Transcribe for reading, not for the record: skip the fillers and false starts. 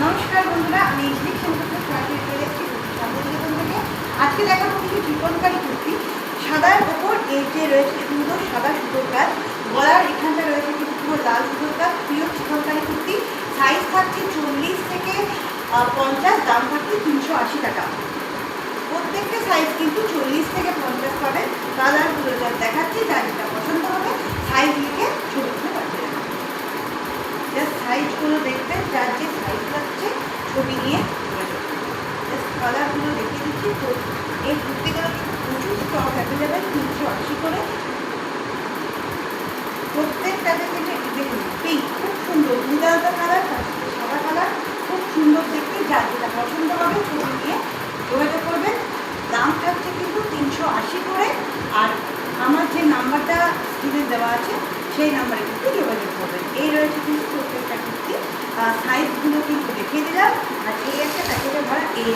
নমস্কার বন্ধুরা, আমি ইংলিশ সম্পর্কে ক্লাসে চলে এসেছি শান্তিনিকেতন থেকে। আজকে দেখাবো কিছু চিকনকারি কুর্তি। সাদার ওপর এই যে রয়েছে সুন্দর সাদা সুতোর কাজ, গলার এখানটা রয়েছে কিন্তু পুরো লাল সুতোর কাজ। প্রিয় চিকনকারি কুর্তি, সাইজ থাকছে 40 থেকে 50, দাম থাকছে 380 টাকা। প্রত্যেকটা সাইজ কিন্তু 40 থেকে 50 পাবে। কালারগুলো যা দেখাচ্ছি, যার যেটা পছন্দ হবে সাইজ লিখে ছবি তুলে পাঠিয়ে দেবেন। জাস্ট সাইজগুলো দেখবেন, যার যে সাইজ লাগছে ছবি নিয়ে জাস্ট কালারগুলো দেখিয়ে দিচ্ছি। তো এই কুর্তিগুলো প্রচুর স্টক অ্যাভেলেবেল, 380 করে। প্রত্যেকটাতে কিন্তু দেখুন পিঙ্ক খুব সুন্দর, দুধ আলাদা কালার, তার সাথে সাদা কালার, খুব সুন্দর দেখতে। যার যেটা পছন্দ হবে ছবি নিয়ে যোগাযোগ করবেন। দাম থাকছে কিন্তু 380 করে। আর আমার যে নাম্বারটা স্ক্রিনে দেওয়া আছে সেই নাম্বারে কিন্তু যোগাযোগ করবেন। এই রয়েছে কিন্তু প্রত্যেকটা কুর্তি, সাইজগুলো কিন্তু দেখিয়ে দিলাম। আর এই একটা প্যাকেটে ভরা এই